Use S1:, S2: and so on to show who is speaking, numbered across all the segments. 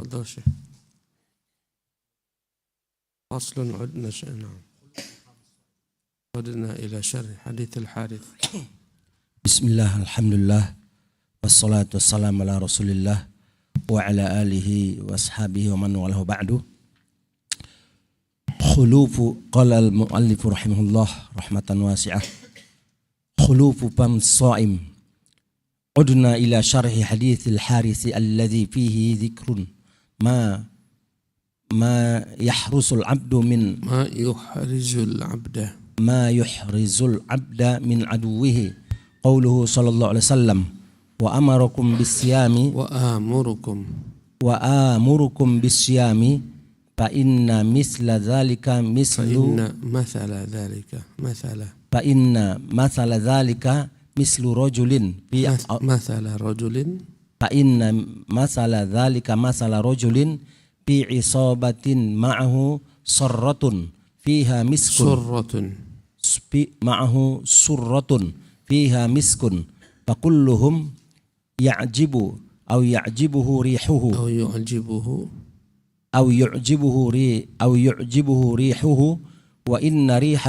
S1: تفضل شيخ. فصل عدنا إلى شر حديث الحارث.
S2: بسم الله الحمد لله والصلاة والسلام على رسول الله وعلى آله وأصحابه ومن والاه بعد. خلوف قال المؤلف رحمه الله رحمة واسعة خلوف فم الصائم. عدنا إلى شرح حديث الحارث الذي فيه ذكر ما يحرز العبد ما يحرز العبد من عدوه. قوله صلى الله عليه وسلم وأمركم بالصيام فإن مثل ذلك مثل رجل في عصابة معه سرة فيها مسك فكلهم يعجبه ريحه وإن ريح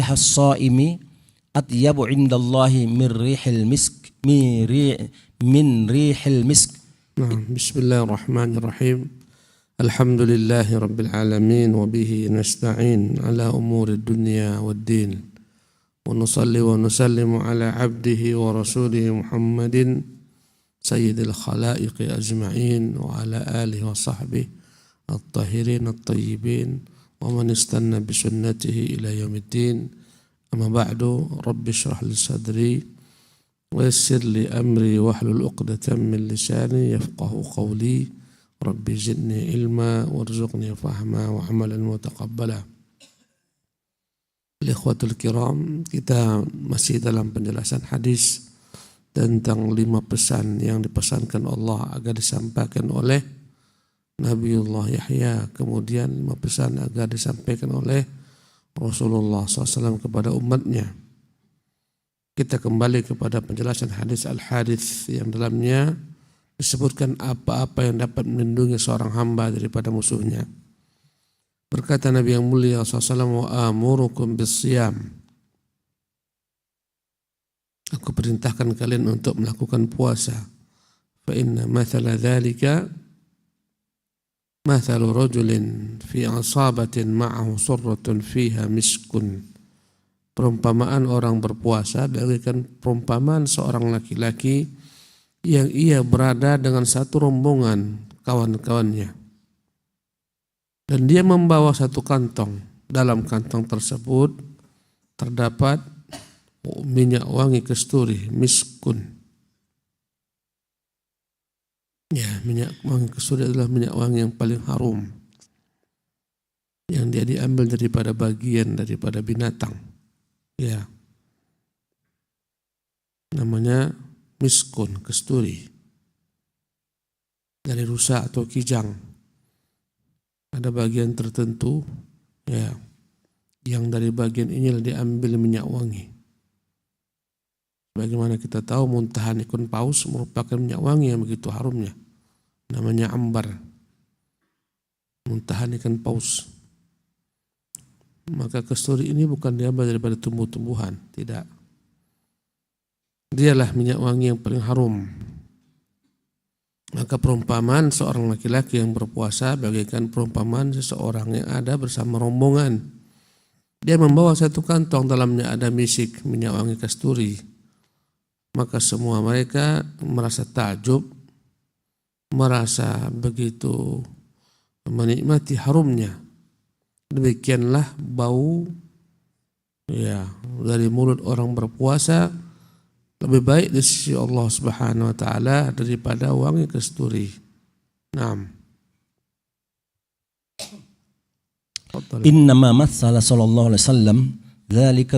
S2: الصائم أطيب عند الله من ريح المسك.
S1: بسم الله الرحمن الرحيم. الحمد لله رب العالمين وبه نستعين على أمور الدنيا والدين ونصلي ونسلم على عبده ورسوله محمد سيد الخلائق أجمعين وعلى آله وصحبه الطاهرين الطيبين ومن استنى بسنته إلى يوم الدين. أما بعد رب اشرح لي صدري ويسر لي أمري واحلل عقدة من لساني يفقه قولي ربي زدني علما وارزقني فهما وعملا متقبلا. Ikhwatul kiram, kita masih dalam penjelasan hadis tentang 5 pesan yang dipesankan Allah agar disampaikan oleh Nabiullah Yahya, kemudian 5 pesan agar disampaikan oleh Rasulullah SAW kepada umatnya. Kita kembali kepada penjelasan hadis Al-Harith yang dalamnya disebutkan apa-apa yang dapat melindungi seorang hamba daripada musuhnya. Berkata Nabi yang mulia SAW, wa amurukum bisiyam. Aku perintahkan kalian untuk melakukan puasa. Fa inna mathala dhalika mathalu rajulin fi asabatin ma'ahu surratun fiha miskun. Perumpamaan orang berpuasa bagaikan perumpamaan seorang laki-laki yang ia berada dengan satu rombongan kawan-kawannya. Dan dia membawa satu kantong. Dalam kantong tersebut terdapat minyak wangi kasturi, miskun. Ya, minyak wangi kasturi adalah minyak wangi yang paling harum. Yang dia diambil daripada bagian daripada binatang. Ya. Namanya miskun, kasturi. Dari rusa atau kijang. Ada bagian tertentu ya yang dari bagian inilah diambil minyak wangi. Bagaimana kita tahu muntahan ikan paus merupakan minyak wangi yang begitu harumnya. Namanya ambar. Muntahan ikan paus. Maka kasturi ini bukan diambil daripada tumbuh-tumbuhan, tidak. Dialah minyak wangi yang paling harum. Maka perumpamaan seorang laki-laki yang berpuasa bagaikan perumpamaan seseorang yang ada bersama rombongan. Dia membawa satu kantong, dalamnya ada misik, minyak wangi kasturi. Maka semua mereka merasa takjub, merasa begitu menikmati harumnya. Demikianlah bau ya dari mulut orang berpuasa lebih baik di sisi Allah Subhanahu wa taala daripada wangi kasturi. Naam.
S2: Innama matsala sallallahu alaihi wasallam dzalika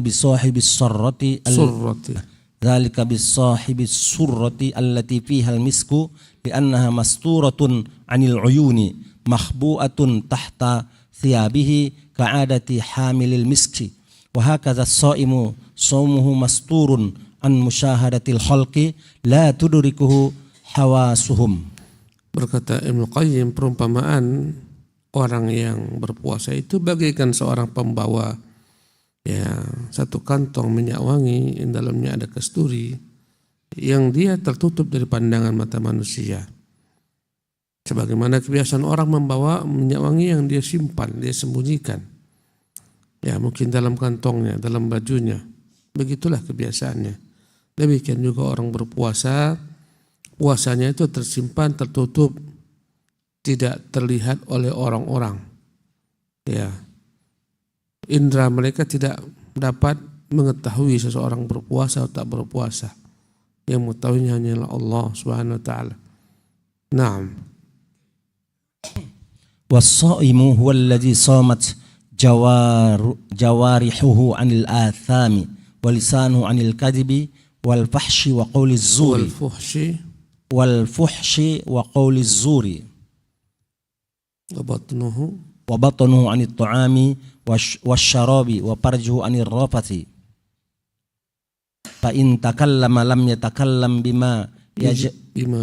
S2: bisahibis surrati allati fiha al-misku li'annaha masturatun 'anil 'uyuni makhbu'atun tahta thiyabihi ka'adati hamilil miski wa hakadha as-sha'imu shaumuhu masturun an musyahadatil khalqi la tudrikuhu hawasuhum.
S1: Berkata Ibnu Qayyim, perumpamaan orang yang berpuasa itu bagaikan seorang pembawa satu kantong minyak wangi yang dalamnya ada kasturi yang dia tertutup dari pandangan mata manusia. Sebagaimana kebiasaan orang membawa minyak wangi yang dia simpan, dia sembunyikan. Ya, mungkin dalam kantongnya, dalam bajunya. Begitulah kebiasaannya. Demikian juga orang berpuasa, puasanya itu tersimpan, tertutup, tidak terlihat oleh orang-orang. Ya. Indra mereka tidak dapat mengetahui seseorang berpuasa atau tak berpuasa. Yang mengetahuinya hanyalah Allah Subhanahu wa taala. Naam.
S2: Was-shaimu huwa alladhi shamat jawarihuhu 'anil athami wa lisanuhu 'anil kadhibi wal fahshi wa qawli zuri wal fuhshi wa qawli zuri wa batnuhu 'anit ta'ami wasyarabi wa farjuhu 'anir rafati fa in takallama lam yatakallam bima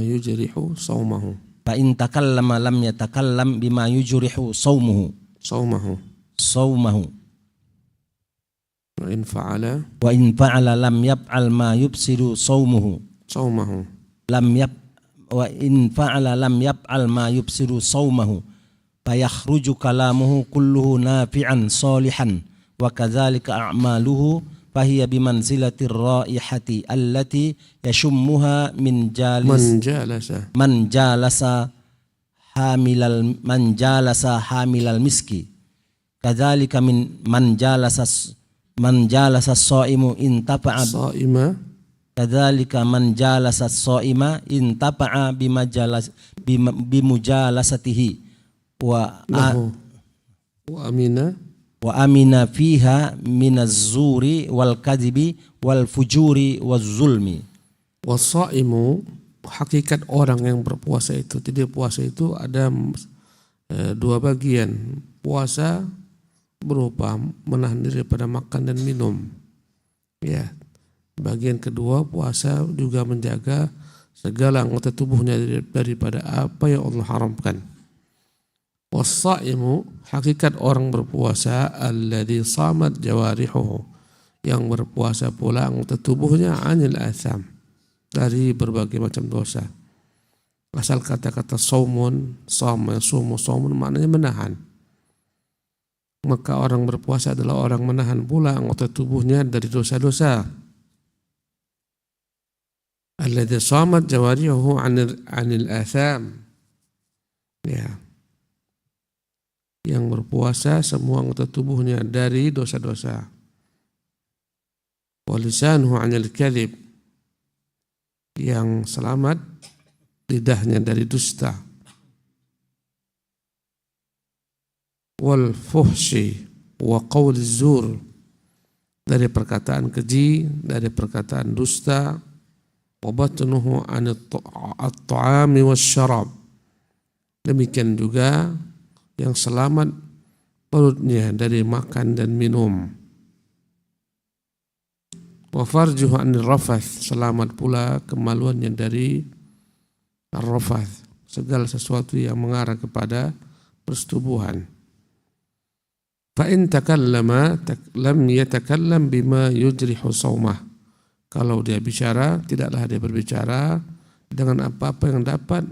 S1: yujrihu saumahu.
S2: Fa in takallama lam yatakallam bima yujrihu saumahu. Wa in fa'ala lam yaf'al ma yubsidu saumahu. Wa in fa'ala lam yaf'al ma yubsidu saumahu. Fa yakhruju kalamuhu kulluhu nafi'an salihan wa kadzalika a'maluhu fahiya bimanzilatir raihati allati yashummuha man jalasa hamilal miski kadzalika man jalasa as-shaimu intafa'a kadzalika man jalasa as-shaima intafa'a bimujalasatihi wa amina fiha minaz-zuri wal kadhibi wal fujuri waz zulmi.
S1: Was-shaimu, hakikat orang yang berpuasa itu, jadi puasa itu ada dua bagian. Puasa berupa menahan diri pada makan dan minum. Ya. Bagian kedua, puasa juga menjaga segala anggota tubuhnya daripada apa yang Allah haramkan. Was-shaimu, hakikat orang berpuasa, alladzi shamat jawarihuhu, yang berpuasa pula anggota tubuhnya anil atham, dari berbagai macam dosa. Asal kata-kata saumun, saumun maknanya menahan. Maka orang berpuasa adalah orang menahan pula anggota tubuhnya dari dosa-dosa. Alladzi shamat jawarihuhu anil atham. Ya. Yang berpuasa semua anggota tubuhnya dari dosa-dosa. Walisanuhu 'anil kadhib, yang selamat lidahnya dari dusta. Wal fuhshi wa qawli zur, dari perkataan keji, dari perkataan dusta. Wa batnuhu 'anit ta'ami wasyarab, demikian juga yang selamat perutnya dari makan dan minum. Wa farjuhu 'anil rafath, selamat pula kemaluannya dari ar-rafath, segala sesuatu yang mengarah kepada persetubuhan. Fa in takallama lam yatakallam bima yujrihu shaumah, kalau dia bicara tidaklah dia berbicara dengan apa-apa yang dapat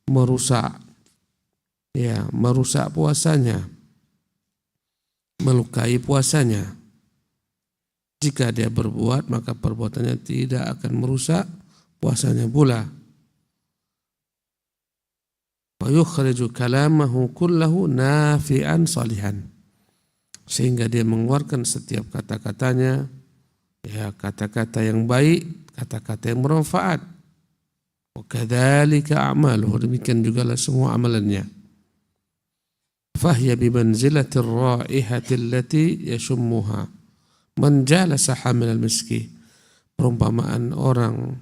S1: merusak puasanya, melukai puasanya. Jika dia berbuat, maka perbuatannya tidak akan merusak puasanya pula. Wa yukhriju kalamahu kullahu nafi'an salihan, sehingga dia mengeluarkan setiap kata-katanya, kata-kata yang baik, kata-kata yang bermanfaat. Wa kadzalika a'maluhu, demikian jugalah semua amalannya. Fahiya bimanzilatir raihati allati yashummuha man jalasa hamilal miski. Perumpamaan orang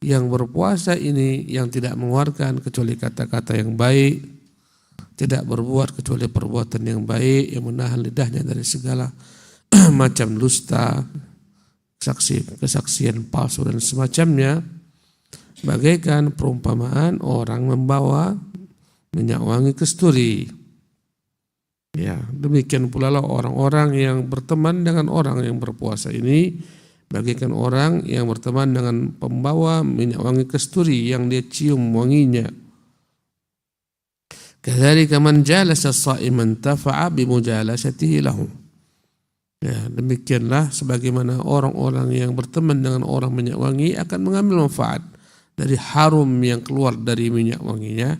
S1: yang berpuasa ini yang tidak mengeluarkan kecuali kata-kata yang baik, tidak berbuat kecuali perbuatan yang baik, yang menahan lidahnya dari segala macam dusta, kesaksian palsu dan semacamnya. Bagaikan perumpamaan orang membawa minyak wangi kasturi. Ya, demikian pula lah orang-orang yang berteman dengan orang yang berpuasa ini bagaikan orang yang berteman dengan pembawa minyak wangi kasturi yang dia cium wanginya. Kadzalika man jalasa as-sha'iman tafa'a bimujalasatihi lahu. Ya, demikianlah sebagaimana orang-orang yang berteman dengan orang minyak wangi akan mengambil manfaat dari harum yang keluar dari minyak wanginya.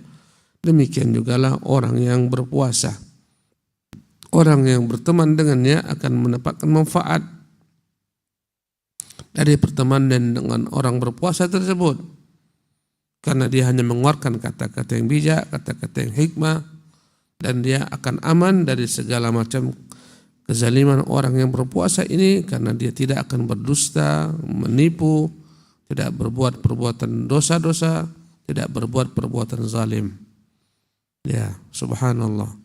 S1: Demikian jugalah orang yang berpuasa. Orang yang berteman dengannya akan mendapatkan manfaat dari pertemanan dengan orang berpuasa tersebut. Karena dia hanya mengeluarkan kata-kata yang bijak, kata-kata yang hikmah, dan dia akan aman dari segala macam kezaliman orang yang berpuasa ini, karena dia tidak akan berdusta, menipu, tidak berbuat perbuatan dosa-dosa, tidak berbuat perbuatan zalim. Ya, subhanallah.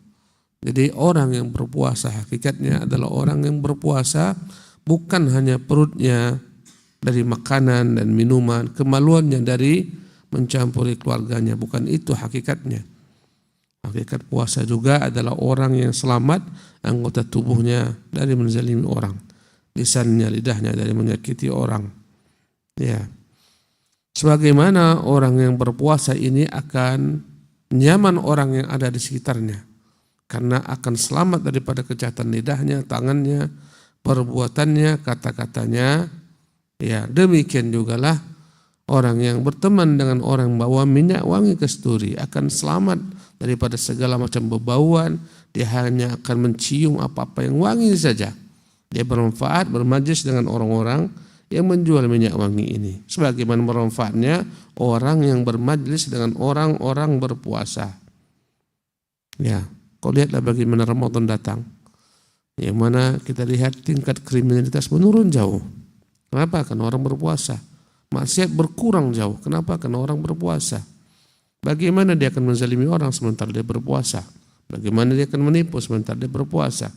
S1: Jadi orang yang berpuasa hakikatnya adalah orang yang berpuasa bukan hanya perutnya dari makanan dan minuman, kemaluannya dari mencampuri keluarganya, bukan itu hakikatnya. Hakikat puasa juga adalah orang yang selamat anggota tubuhnya dari menzalimi orang, lisannya, lidahnya dari menyakiti orang. Ya. Sebagaimana orang yang berpuasa ini akan nyaman orang yang ada di sekitarnya, karena akan selamat daripada kejahatan lidahnya, tangannya, perbuatannya, kata-katanya. Ya, demikian jugalah orang yang berteman dengan orang bawa minyak wangi kasturi akan selamat daripada segala macam bebauan. Dia hanya akan mencium apa-apa yang wangi saja. Dia bermanfaat bermajlis dengan orang-orang yang menjual minyak wangi ini. Sebagaimana bermanfaatnya orang yang bermajlis dengan orang-orang berpuasa. Ya, kau lihatlah bagaimana Ramadan datang, yang mana kita lihat tingkat kriminalitas menurun jauh. Kenapa? Karena orang berpuasa. Maksiat berkurang jauh. Kenapa? Karena orang berpuasa. Bagaimana dia akan menzalimi orang sementara dia berpuasa? Bagaimana dia akan menipu sementara dia berpuasa?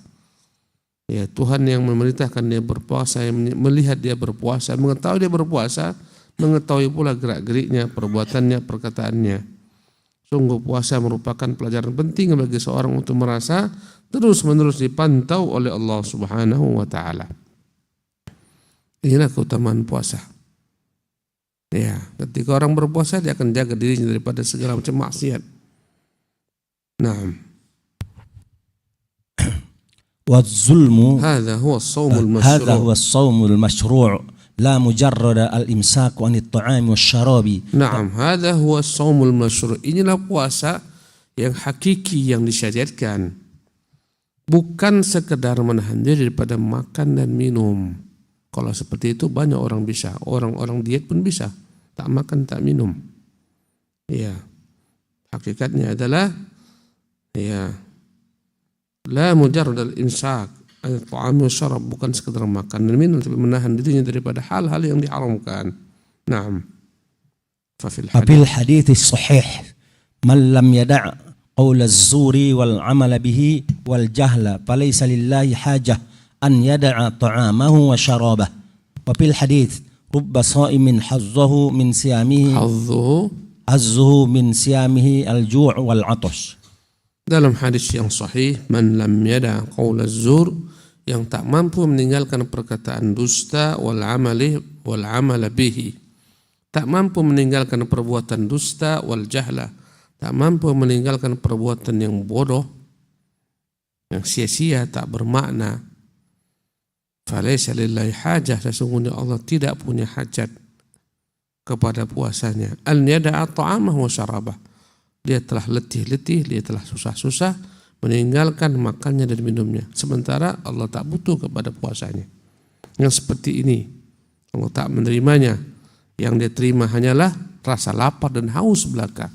S1: Ya, Tuhan yang memerintahkan dia berpuasa, yang melihat dia berpuasa, mengetahui dia berpuasa, mengetahui pula gerak-geriknya, perbuatannya, perkataannya. Sungguh puasa merupakan pelajaran penting bagi seorang untuk merasa terus-menerus dipantau oleh Allah Subhanahu wa taala. Inilah keutamaan puasa. Ya, ketika orang berpuasa dia akan jaga dirinya daripada segala macam maksiat. Naam.
S2: Waz-zulmu
S1: hadza huwa as-shaumul mashru'.
S2: Hadza huwa as-shaumul mashru'. La mujarrada al-imsaku 'anit ta'ami wasyarabi.
S1: Naam, hadza huwa as-shaumul mashru'. Inilah puasa yang hakiki yang disyariatkan. Bukan sekedar menahan diri daripada makan dan minum. Kalau seperti itu banyak orang bisa, orang-orang diet pun bisa, tak makan tak minum. Ya, hakikatnya adalah ya, la mujarrad al-imsak al-ta'am wa syarab, bukan sekedar makan dan minum, tapi menahan dirinya daripada hal-hal yang diharamkan. Naam. Fafil
S2: hadits sahih man lam yada' qaul az-zuri wal 'amal bihi wal jahla falaysa lillahi hajah an yada'a ta'amahu wa syarabah. Wa fil hadits rubba sha'imin hazzuhu min siyamihi min siyamihi al-ju' wal 'atash.
S1: Dalam hadis yang sahih, man lam yada' qaul az-zur, yang tak mampu meninggalkan perkataan dusta wal 'amal bihi, tak mampu meninggalkan perbuatan dusta wal jahla, tak mampu meninggalkan perbuatan yang bodoh, yang sia-sia, tak bermakna. Falaysa lillahi hajah, sesungguhnya Allah tidak punya hajat kepada puasanya. An yada'a ta'amahu wa syarabah, dia telah letih-letih, dia telah susah-susah meninggalkan makannya dan minumnya, sementara Allah tak butuh kepada puasanya. Yang seperti ini Allah tak menerimanya. Yang dia terima hanyalah rasa lapar dan haus belaka.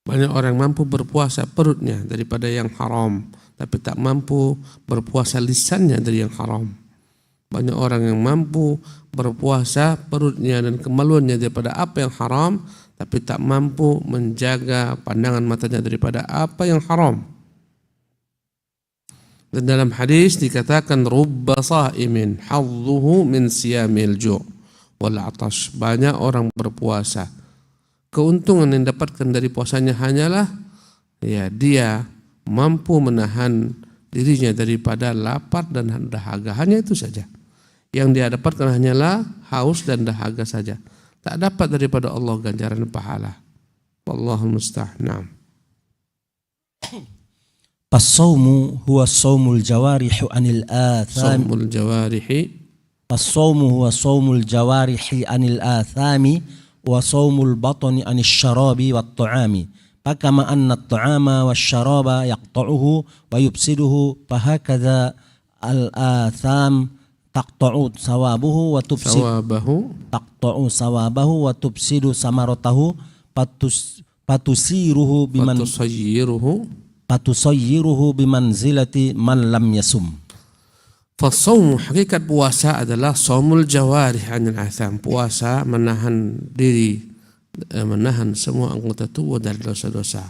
S1: Banyak orang mampu berpuasa perutnya daripada yang haram, tapi tak mampu berpuasa lisannya dari yang haram. Banyak orang yang mampu berpuasa perutnya dan kemaluannya daripada apa yang haram, tapi tak mampu menjaga pandangan matanya daripada apa yang haram. Dan dalam hadis dikatakan rubba sha'imin hadzuhu min siyamil ju', wal atash. Banyak orang berpuasa, keuntungan yang dapatkan dari puasanya hanyalah ya dia mampu menahan dirinya daripada lapar dan dahaga. Hanya itu saja. Yang dia dapatkan hanyalah haus dan dahaga saja. Tak dapat daripada Allah ganjaran pahala. Wallahul musta'an.
S2: As-sawmu huwa sawmul jawarihi anil athami.
S1: Sawmul jawarihi.
S2: As-sawmu huwa sawmul jawarihi anil athami wa sawmul batni anil syarabi wat ta'ami. Fakama anna at-ta'ama wasyaraba yaqta'uhu wa yubsiduhu fahakadha al-atham taqta'u sawabuhu wa tubsidu samaratahu patusayyiruhu bimanzilati man lam yasum.
S1: Fasawmu, hakikat puasa adalah saumul jawarih anil atham. Puasa menahan diri, menahan semua anggota tubuh dari dosa-dosa.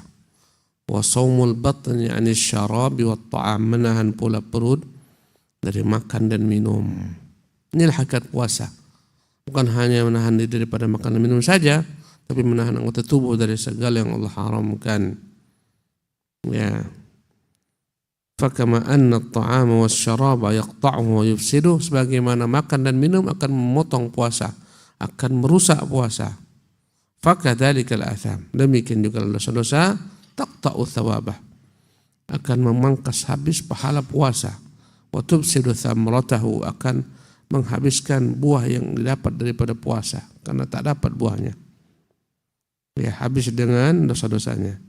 S1: Wa saumul batni anil syarabi wat ta'am, menahan pula perut dari makan dan minum. Inilah hakikat puasa. Bukan hanya menahan diri daripada makan dan minum saja, tapi menahan anggota tubuh dari segala yang Allah haramkan. Ya. Fakama anna at-ta'ama wasyaraba yaqta'uhu wa yufsiduhu, sebagaimana makan dan minum akan memotong puasa, akan merusak puasa. Fakadzalikal atham, demikian juga dosa-dosa taqta'u thawabah, akan memangkas habis pahala puasa. Wa tubsidu thamratahu, akan menghabiskan buah yang didapat daripada puasa karena tak dapat buahnya. Ya, habis dengan dosa-dosanya.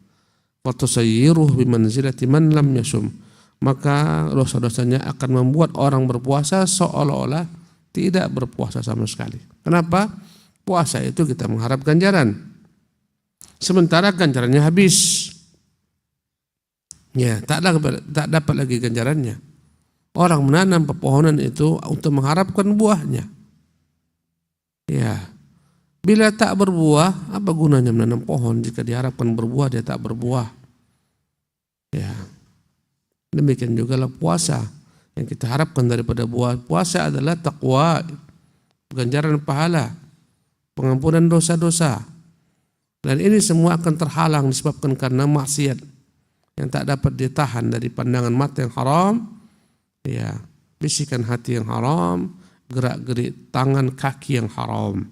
S1: Watusayyiruhu bimanzilati man lam yasum, maka dosa-dosanya akan membuat orang berpuasa seolah-olah tidak berpuasa sama sekali. Kenapa? Puasa itu kita mengharap ganjaran, sementara ganjarannya habis. Ya, tak dapat lagi ganjarannya. Orang menanam pepohonan itu untuk mengharapkan buahnya. Ya. Bila tak berbuah, apa gunanya menanam pohon jika diharapkan berbuah dia tak berbuah? Ya. Demikian juga lah puasa. Yang kita harapkan daripada buah puasa adalah taqwa, ganjaran pahala, pengampunan dosa-dosa. Dan ini semua akan terhalang disebabkan karena maksiat yang tak dapat ditahan dari pandangan mata yang haram, ya, bisikan hati yang haram, gerak-gerik tangan kaki yang haram.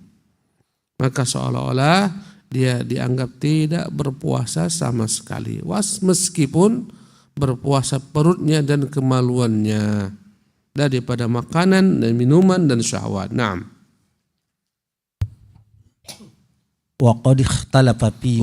S1: Maka seolah-olah dia dianggap tidak berpuasa sama sekali, meskipun berpuasa perutnya dan kemaluannya daripada makanan dan minuman dan syahwat. Naam.
S2: Wa qad ikhtalafa fi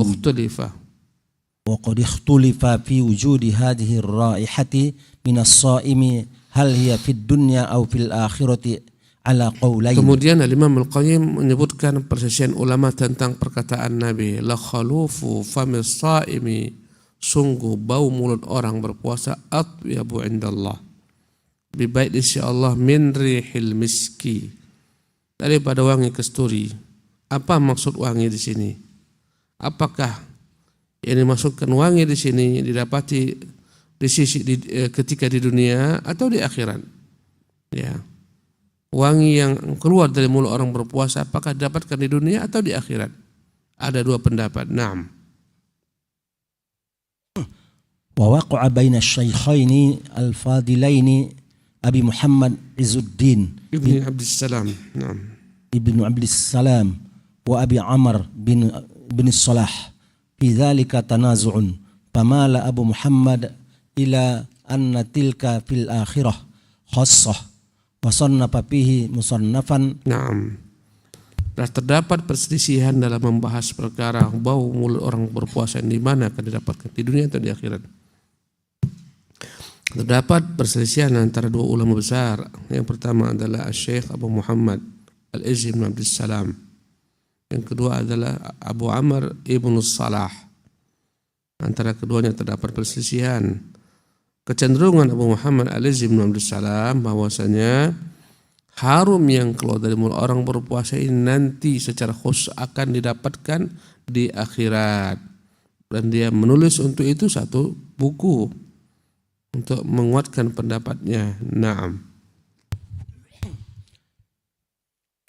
S2: wujudi hadhihi ar-raihati min as-saimi hal hiya fid dunya aw fil akhirati ala qawlain. Kemudian
S1: Imam Al-Qayyim menyebutkan perselisihan ulama tentang perkataan Nabi, la khalufu famis saimi, sungguh bau mulut orang berpuasa atyabu indallah, lebih baik di sisi Allah min rihil miski, daripada wangi kasturi. Apa maksud wangi di sini? Apakah yang dimaksudkan wangi di sini didapati di sisi ketika di dunia atau di akhirat? Ya. Wangi yang keluar dari mulut orang berpuasa apakah didapatkan di dunia atau di akhirat? Ada dua pendapat. Naam.
S2: Wa waqa'a baina asy-syaikhaini al-fadilaini Abi Muhammad Izzuddin
S1: Ibnu Abdussalam. Naam.
S2: Ibnu Abdussalam wa Abi Amr bin Salah fi dzalika tanazu'un famala Abu Muhammad ila anna tilka fil akhirah khassah wasannafa fihi musannafan.
S1: Naam. Dan terdapat perselisihan dalam membahas perkara bau mulut orang berpuasa di mana akan didapatkan, di dunia atau di akhirat. Terdapat perselisihan antara dua ulama besar. Yang pertama adalah Syekh Abu Muhammad Al-Izz bin Abdussalam. Yang kedua adalah Abu Amr ibn Salah. Antara keduanya terdapat perselisihan. Kecenderungan Abu Muhammad Al-Izz bin Abdussalam bahwasanya harum yang keluar dari mulut orang berpuasa ini nanti secara khusus akan didapatkan di akhirat. Dan dia menulis untuk itu satu buku untuk menguatkan pendapatnya. Naam.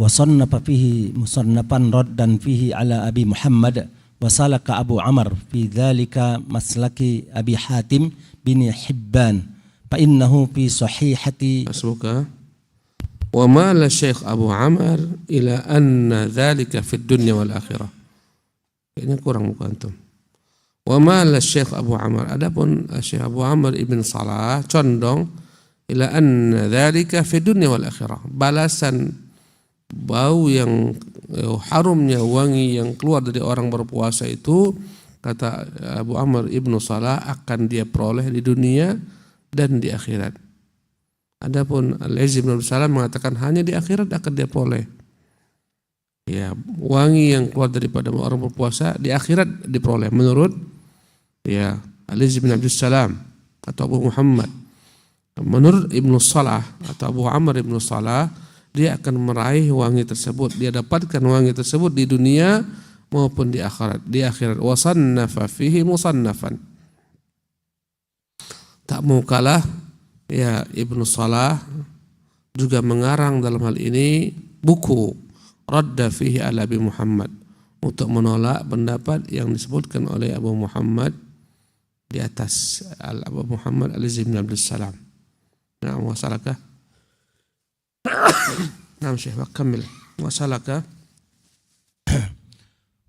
S2: وصنف فيه مصنفا ردا فيه على أبي محمد وسلك أبو عمر في ذلك مسلك أبي حاتم بن حبان فإنه في صحيحة
S1: حسبك ومال الشيخ أبو عمر إلى أن ذلك في الدنيا والآخرة. Ini kurang bukan antum. ومال الشيخ أبو عمر, adapun Syekh Abu Amr ibn Salah condong ila anna dzalika fi dunya wal akhirah, balasan bau yang harumnya wangi yang keluar dari orang berpuasa itu, kata Abu Amr ibn Salah, akan dia peroleh di dunia dan di akhirat. Adapun Al-Izz bin Abdus Salam mengatakan hanya di akhirat akan dia peroleh. Ya, wangi yang keluar daripada orang berpuasa di akhirat diperoleh menurut ya Al-Izz bin Abdus Salam atau Abu Muhammad. Menurut Ibnu Salah atau Abu Amr ibnu Salah, dia akan meraih wangi tersebut, dia dapatkan wangi tersebut di dunia maupun di akhirat. Di akhirat wasannafa fihi musannafan. Tak mau kalah ya Ibnu Salah juga mengarang dalam hal ini buku Radda fihi ala Abi Muhammad, untuk menolak pendapat yang disebutkan oleh Abu Muhammad di atas Abu Muhammad Al-Izz bin Abdus Salam. Nah, wasalaka. Nah, Syekh, kembali. Wasalaka.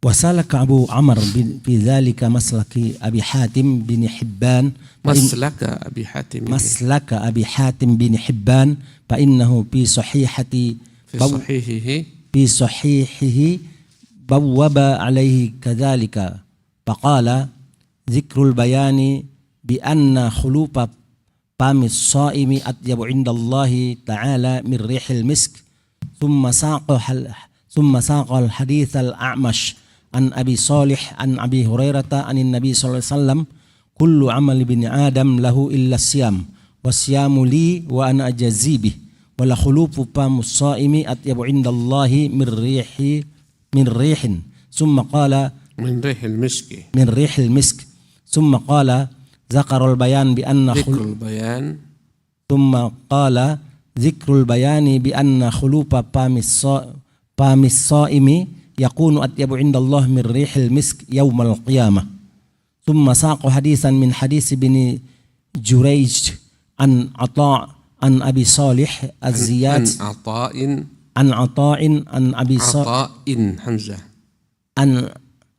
S2: وسلك أبو عمر في ذلك مسلك أبي حاتم بن حبان
S1: مسلك أبي حاتم
S2: بن حبان فإنه في صحيحه بوب عليه كذلك فقال ذكر البيان بأن خلوف فم الصائم أطيب عند الله تعالى من ريح المسك ثم ساق الحديث الأعمش عن أبي صالح عن أبي هريرة عن النبي صلى الله عليه وسلم كل عمل ابن آدم له إلا الصيام والصيام لي وأنا أجزي به ولخلوف فم الصائم أطيب عند الله من ريح ثم قال
S1: من ريح المسك
S2: ثم قال ذكر البيان بأن خلوف فم الصائم يكون أطيب عند الله من ريح المسك يوم القيامة ثم ساق حديثا من حديث بن جريج عن عطاء عن أبي صالح الزيات عن عطاء عن أبي صالح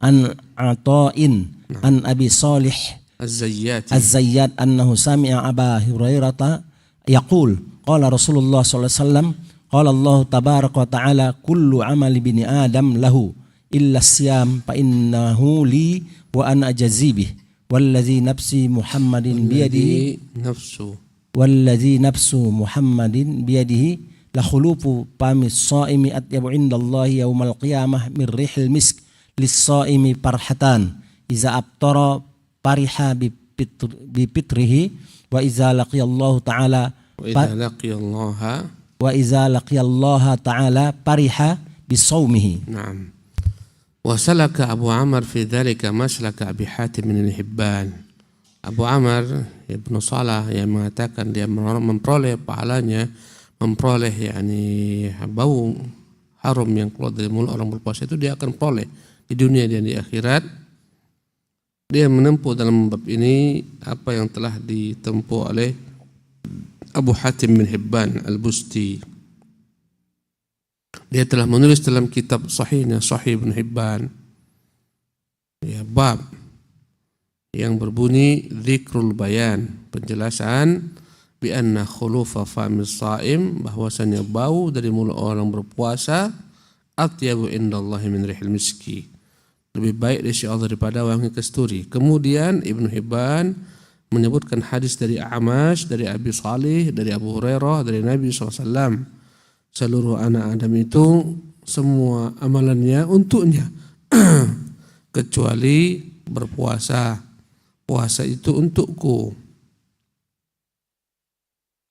S2: عن عطاء عن أبي صالح الزيات أنه سمع أبا هريرة يقول قال رسول الله صلى الله عليه وسلم قال الله تبارك وتعالى كل عمل ابن آدم له إلا الصيام فإنه لي وأنا أجزي به والذي نفس محمد بيده لخلوف فم الصائم أطيب عند الله يوم القيامة من ريح المسك للصائم فرحتان إذا أفطر فرح بفطره وإذا لقي الله تعالى فرح بصومه.
S1: نعم. وسلك أبو عمر في ذلك مسلك أبي حاتم بن حبان. Abu Amr ibnu Salah yang mengatakan dia memperoleh pahalanya, memperoleh yakni bau harum yang keluar dari mulut orang berpuasa itu dia akan peroleh di dunia dan di akhirat. Dia menempuh dalam bab ini apa yang telah ditempuh oleh Abu Hatim bin Hibban Al-Busti. Dia telah menulis dalam kitab sahihnya Sahih Ibn Hibban ya bab yang berbunyi Dzikrul Bayan, penjelasan bi anna khulufa famis shaim, bahwasanya bau dari mulut orang berpuasa atyabu indallahi min rihil miski, lebih baik di sisi Allah daripada wangi kasturi. Kemudian Ibnu Hibban menyebutkan hadis dari A'mash, dari Abi Salih, dari Abu Hurairah, dari Nabi SAW. Seluruh anak Adam itu semua amalannya untuknya kecuali berpuasa. Puasa itu untukku.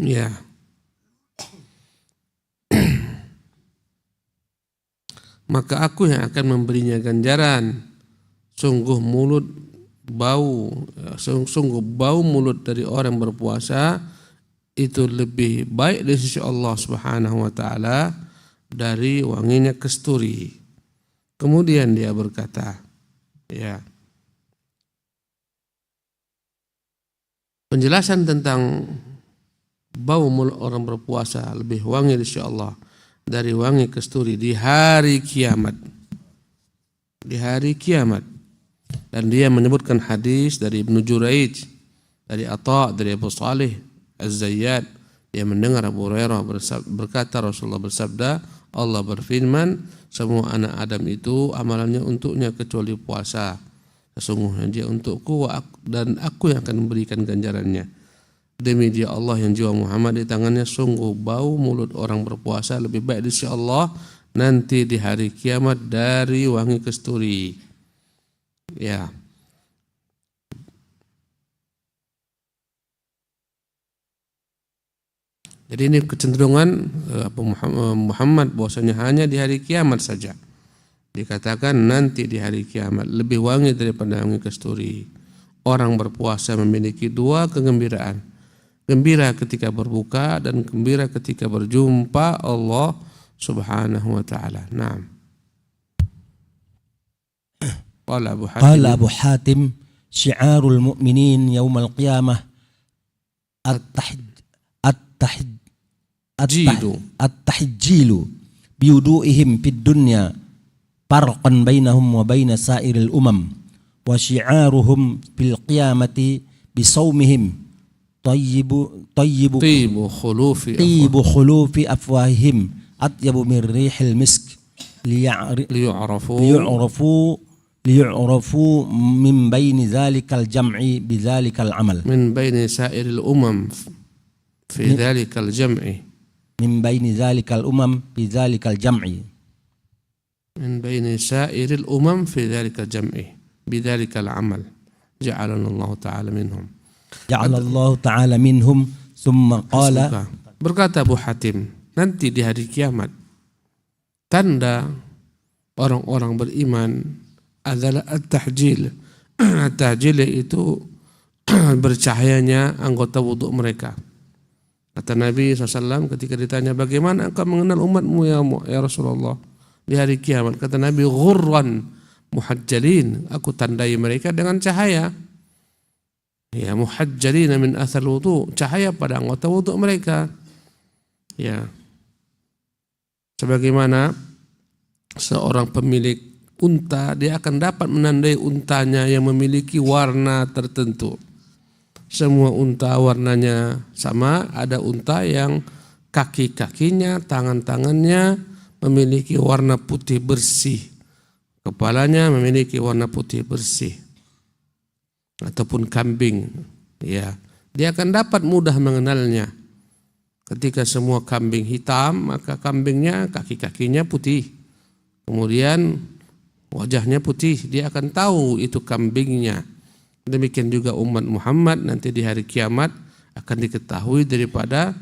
S1: Ya. Maka aku yang akan memberinya ganjaran. Sungguh bau mulut dari orang berpuasa itu lebih baik dari sisi Allah Subhanahu wa taala dari wanginya kasturi. Kemudian dia berkata, ya, penjelasan tentang bau mulut orang berpuasa lebih wangi insyaallah dari wangi kasturi di hari kiamat. Di hari kiamat. Dan dia menyebutkan hadis dari Ibnu Juraij, dari Atha, dari Abu Salih Az-Zayyad. Dia mendengar Abu Hurairah berkata, Rasulullah bersabda, Allah berfirman, semua anak Adam itu amalannya untuknya kecuali puasa. Sesungguhnya dia untukku dan aku yang akan memberikan ganjarannya. Demi dia Allah yang jiwa Muhammad di tangannya, sungguh bau mulut orang berpuasa lebih baik di sisi Allah nanti di hari kiamat dari wangi kasturi. Ya. Jadi ini kecenderungan Muhammad bahwasanya hanya di hari kiamat saja. Dikatakan nanti di hari kiamat lebih wangi daripada wangi kasturi. Orang berpuasa memiliki dua kegembiraan. Gembira ketika berbuka dan gembira ketika berjumpa Allah Subhanahu wa taala. Naam. Qala Abu Hatim
S2: syi'arul mu'minin yaumal qiyamah at-tahjilu biwudu'ihim fid dunya farqan bainahum wa baina sa'iril umam wa syi'aruhum fil qiyamati bisawmihim tayyibu khulufi afwahihim atyabu min rihil misk liyu'rafu min baini zalikal jam'i bizalikal amal
S1: min baini sa'iril umam fi zalikal jam'i
S2: min baini zalikal umam fi zalikal jam'i
S1: min baini sa'iril umam fi zalikal jam'i bizalikal amal ja'alana Allah ta'ala minhum
S2: summa qala.
S1: Berkata Abu Hatim, nanti di hari kiamat tanda orang-orang beriman adalah at-tahjil. At-tahjil itu bercahayanya anggota wudhu mereka. Kata Nabi SAW ketika ditanya, bagaimana engkau mengenal umatmu ya Rasulullah di hari kiamat? Kata Nabi, ghurran muhajjalin, aku tandai mereka dengan cahaya. Ya, muhajjalin min athar wudhu, cahaya pada anggota wudhu mereka. Ya, sebagaimana seorang pemilik unta, dia akan dapat menandai untanya yang memiliki warna tertentu. Semua unta warnanya sama, ada unta yang kaki-kakinya, tangan-tangannya memiliki warna putih bersih. Kepalanya memiliki warna putih bersih. Ataupun kambing, ya, dia akan dapat mudah mengenalnya. Ketika semua kambing hitam, maka kambingnya kaki-kakinya putih. Kemudian wajahnya putih, dia akan tahu itu kambingnya. Demikian juga umat Muhammad nanti di hari kiamat akan diketahui daripada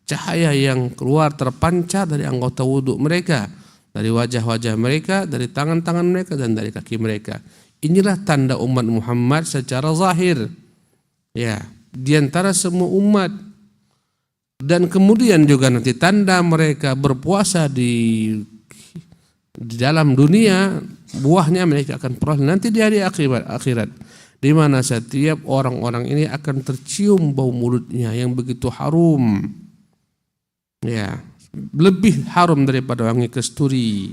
S1: cahaya yang keluar terpancar dari anggota wudhu mereka, dari wajah-wajah mereka, dari tangan-tangan mereka, dan dari kaki mereka. Inilah tanda umat Muhammad secara zahir, ya, di antara semua umat. Dan kemudian juga nanti tanda mereka berpuasa di dalam dunia, buahnya mereka akan peroleh nanti di hari akhirat, di mana setiap orang-orang ini akan tercium bau mulutnya yang begitu harum, ya, lebih harum daripada wangi kasturi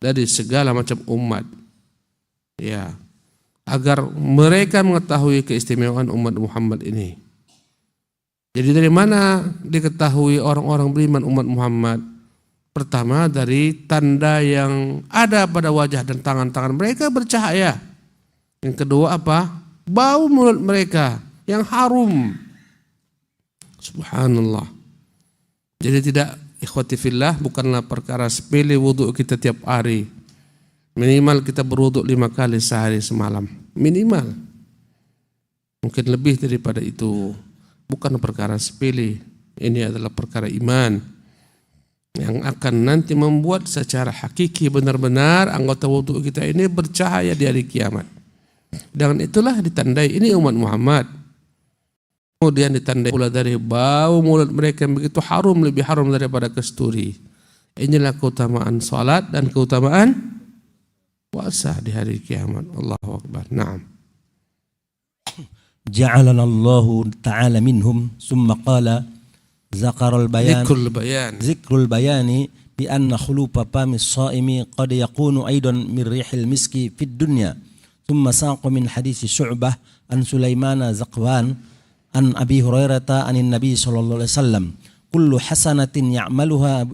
S1: dari segala macam umat. Ya, agar mereka mengetahui keistimewaan umat Muhammad ini. Jadi dari mana diketahui orang-orang beriman umat Muhammad? Pertama dari tanda yang ada pada wajah dan tangan-tangan mereka bercahaya. Yang kedua apa? Bau mulut mereka yang harum. Subhanallah. Jadi tidak, ikhwati fillah, bukanlah perkara sepele wudhu kita tiap hari. Minimal kita berwudhu 5 kali sehari semalam. Minimal. Mungkin lebih daripada itu. Bukan perkara sepele. Ini adalah perkara iman yang akan nanti membuat secara hakiki benar-benar anggota wudhu kita ini bercahaya di hari kiamat. Dan itulah ditandai ini umat Muhammad. Kemudian ditandai pula dari bau mulut mereka yang begitu harum, lebih harum daripada kasturi. Inilah keutamaan salat dan keutamaan puasa di hari kiamat. Allahu Akbar. Naam.
S2: Ja'alana Allahu ta'ala minhum summa qala zakarul bayan zikrul bayani bi anna khulufa famis shaimi qad yakunu aidan min rihil miski fid dunya. Thumma saqa min hadits Syu'bah an Sulaiman Zaqwan an Abi Hurairah anin Nabi sallallahu alaihi wasallam kullu hasanatin ya'maluha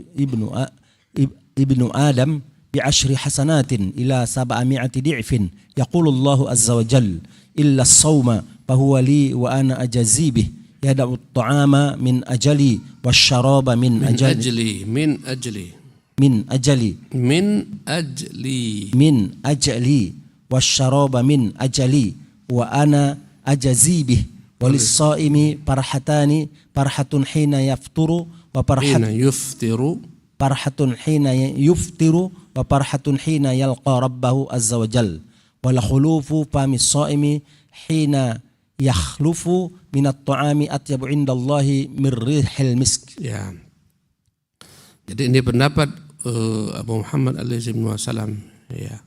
S2: ibnu Adam bi ashri hasanatin ila 700 di'fin yaqulu Allahu azza wa jalla illa as-sawma fahuwa li wa ana ajazi bih yada'u at-ta'ama min ajali wasyaraba min ajali wasyaraba min ajali wa ana ajazi bih walis-shaimi farhatani farhatun hina yafturu wa farhatun hina yuftiru wa farhatun hina yalqa rabbahu azza wa jalla wala khulufu famis shaimi hina yakhlufu minat ta'ami atyabu indallahi min rihil misk.
S1: Ya. Jadi ini pendapat Abu Muhammad alaihi wasallam, ya.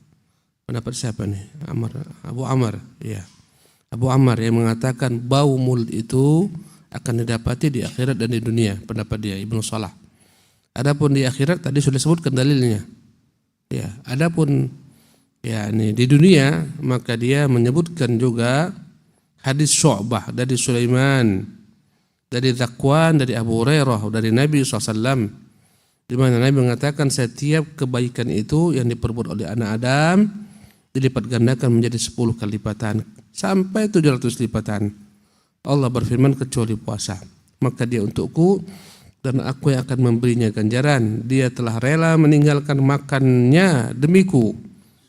S1: Pendapat siapa nih? Abu Amr, ya. Abu Amr yang mengatakan bau mulut itu akan didapati di akhirat dan di dunia, pendapat dia Ibnu Salah. Adapun di akhirat tadi sudah sebutkan dalilnya. Ya, adapun ya ini di dunia maka dia menyebutkan juga hadis Syu'bah dari Sulaiman, dari Zakwan, dari Abu Hurairah, dari Nabi SAW, di mana Nabi mengatakan setiap kebaikan itu yang diperbuat oleh anak Adam dilipat gandakan menjadi 10 kali lipatan sampai 700 lipatan. Allah berfirman kecuali puasa, maka dia untukku dan aku yang akan memberinya ganjaran. Dia telah rela meninggalkan makannya demiku,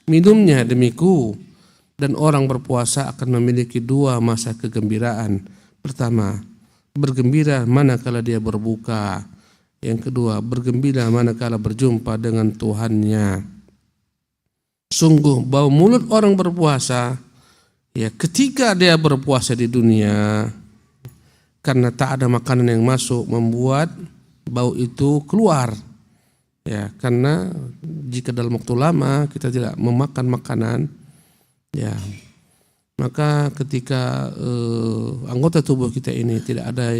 S1: minumnya demiku. Dan orang berpuasa akan memiliki 2 masa kegembiraan. Pertama, bergembira manakala dia berbuka. Yang kedua, bergembira manakala berjumpa dengan Tuhannya. Sungguh bau mulut orang berpuasa, ya ketika dia berpuasa di dunia, karena tak ada makanan yang masuk membuat bau itu keluar. Ya, karena jika dalam waktu lama kita tidak memakan makanan, ya, maka ketika anggota tubuh kita ini tidak ada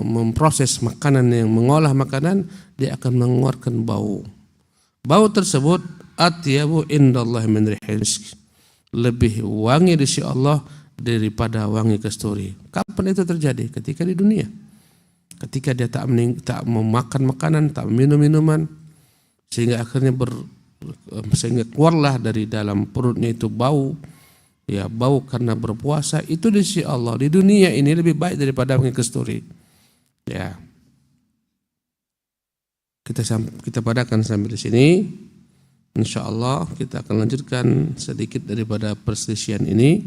S1: memproses makanan yang mengolah makanan, dia akan mengeluarkan bau. Bau tersebut atyabu indallahi min rihil misk, lebih wangi di sisi Allah daripada wangi kasturi. Kapan itu terjadi? Ketika di dunia. Ketika dia tak memakan makanan, tak minum minuman, sehingga akhirnya sehingga keluarlah dari dalam perutnya itu bau, ya bau karena berpuasa. Itu di sisi Allah di dunia ini lebih baik daripada wangi kasturi. Ya, kita padakan sampai di sini. Insya Allah kita akan lanjutkan sedikit daripada perselisihan ini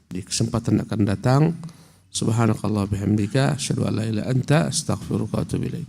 S1: di kesempatan akan datang. Subhanakallah bihamdika asyhadu an la ilaha illa anta astaghfiruka wa atubu ilaik.